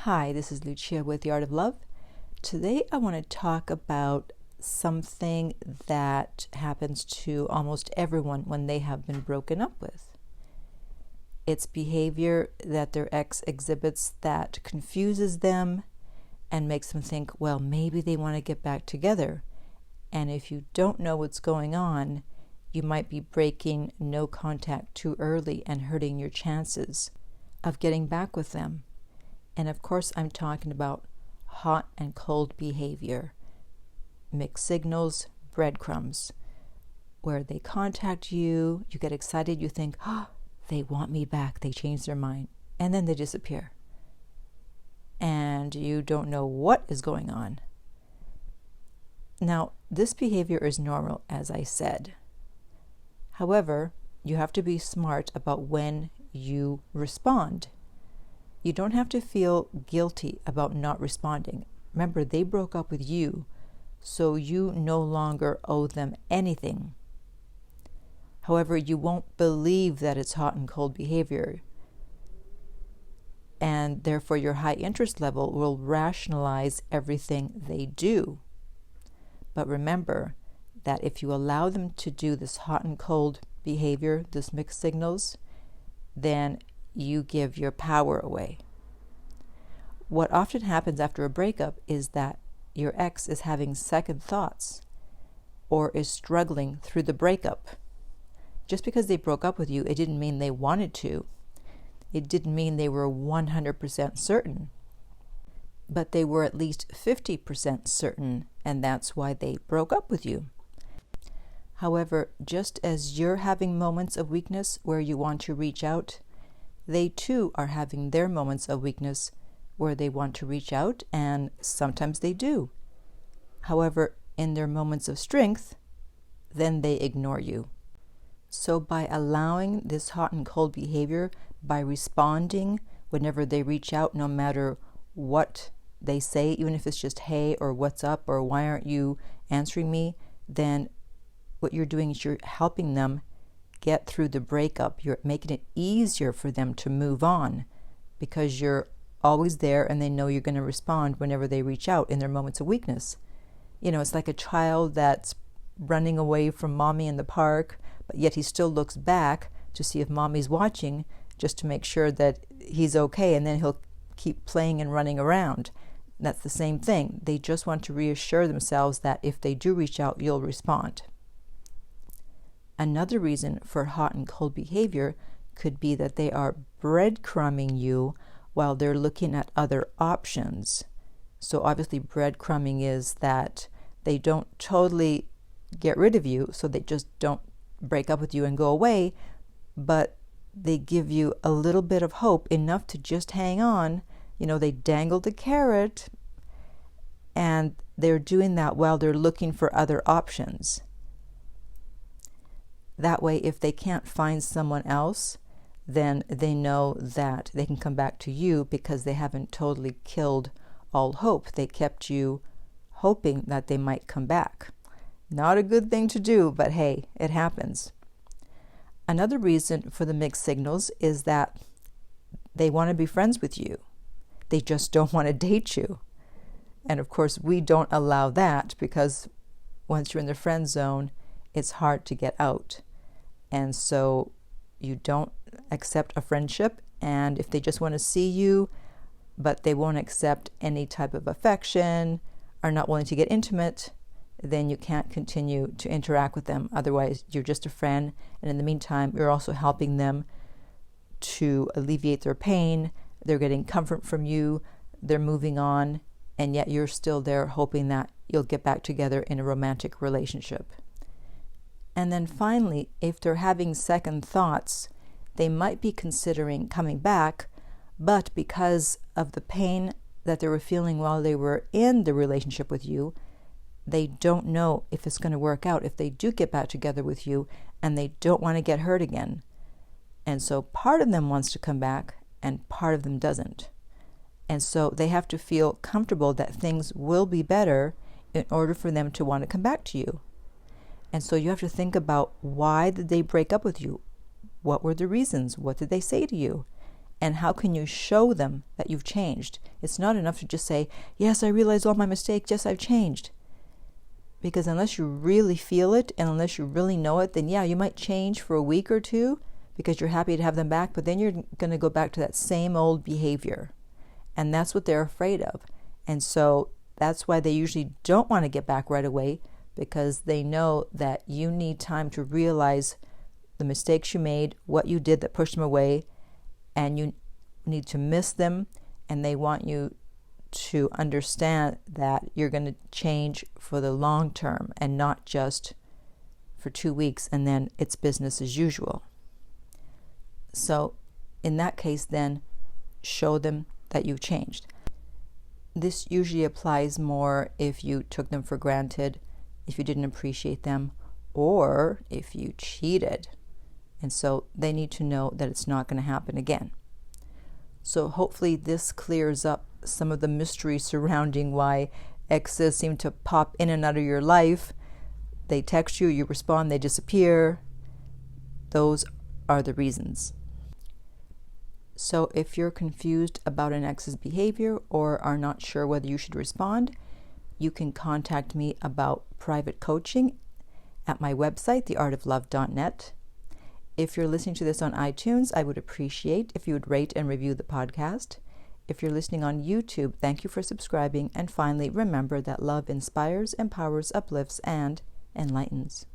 Hi, this is Lucia with The Art of Love. Today I want to talk about something that happens to almost everyone when they have been broken up with. It's behavior that their ex exhibits that confuses them and makes them think, well, maybe they want to get back together. And if you don't know what's going on, you might be breaking no contact too early and hurting your chances of getting back with them. And of course, I'm talking about hot and cold behavior, mixed signals, breadcrumbs, where they contact you, you get excited, you think, oh, they want me back, they change their mind, and then they disappear. And you don't know what is going on. Now, this behavior is normal, as I said. However, you have to be smart about when you respond. You don't have to feel guilty about not responding. Remember, they broke up with you, so you no longer owe them anything. However, you won't believe that it's hot and cold behavior, and therefore your high interest level will rationalize everything they do. But remember that if you allow them to do this hot and cold behavior, this mixed signals, then you give your power away. What often happens after a breakup is that your ex is having second thoughts or is struggling through the breakup. Just because they broke up with you, it didn't mean they wanted to. It didn't mean they were 100% certain. But they were at least 50% certain, and that's why they broke up with you. However, just as you're having moments of weakness where you want to reach out, they too are having their moments of weakness where they want to reach out, and sometimes they do. However, in their moments of strength, then they ignore you. So by allowing this hot and cold behavior, by responding whenever they reach out, no matter what they say, even if it's just hey or what's up or why aren't you answering me, then what you're doing is you're helping them get through the breakup. You're making it easier for them to move on because you're always there and they know you're going to respond whenever they reach out in their moments of weakness. You know, it's like a child that's running away from mommy in the park, but yet he still looks back to see if mommy's watching just to make sure that he's okay, and then he'll keep playing and running around. That's the same thing. They just want to reassure themselves that if they do reach out, you'll respond. Another reason for hot and cold behavior could be that they are breadcrumbing you while they're looking at other options. So obviously breadcrumbing is that they don't totally get rid of you, so they just don't break up with you and go away, but they give you a little bit of hope, enough to just hang on. You know, they dangle the carrot, and they're doing that while they're looking for other options. That way, if they can't find someone else, then they know that they can come back to you because they haven't totally killed all hope. They kept you hoping that they might come back. Not a good thing to do, but hey, it happens. Another reason for the mixed signals is that they want to be friends with you. They just don't want to date you. And of course, we don't allow that because once you're in the friend zone, it's hard to get out. And so you don't accept a friendship, and if they just want to see you, but they won't accept any type of affection, are not willing to get intimate, then you can't continue to interact with them. Otherwise, you're just a friend, and in the meantime, you're also helping them to alleviate their pain. They're getting comfort from you, they're moving on, and yet you're still there hoping that you'll get back together in a romantic relationship. And then finally, if they're having second thoughts, they might be considering coming back, but because of the pain that they were feeling while they were in the relationship with you, they don't know if it's going to work out if they do get back together with you, and they don't want to get hurt again. And so part of them wants to come back and part of them doesn't. And so they have to feel comfortable that things will be better in order for them to want to come back to you. And so you have to think about, why did they break up with you? What were the reasons? What did they say to you? And how can you show them that you've changed? It's not enough to just say, yes, I realized all my mistakes. Yes, I've changed. Because unless you really feel it and unless you really know it, then yeah, you might change for a week or two because you're happy to have them back, but then you're going to go back to that same old behavior. And that's what they're afraid of. And so that's why they usually don't want to get back right away, because they know that you need time to realize the mistakes you made, what you did that pushed them away, and you need to miss them, and they want you to understand that you're going to change for the long term and not just for 2 weeks and then it's business as usual. So in that case, then show them that you've changed. This usually applies more if you took them for granted, if you didn't appreciate them, or if you cheated. And so they need to know that it's not going to happen again. So hopefully this clears up some of the mystery surrounding why exes seem to pop in and out of your life. They text you, you respond, they disappear. Those are the reasons. So if you're confused about an ex's behavior or are not sure whether you should respond, you can contact me about private coaching at my website, theartoflove.net. If you're listening to this on iTunes, I would appreciate if you would rate and review the podcast. If you're listening on YouTube, thank you for subscribing. And finally, remember that love inspires, empowers, uplifts, and enlightens.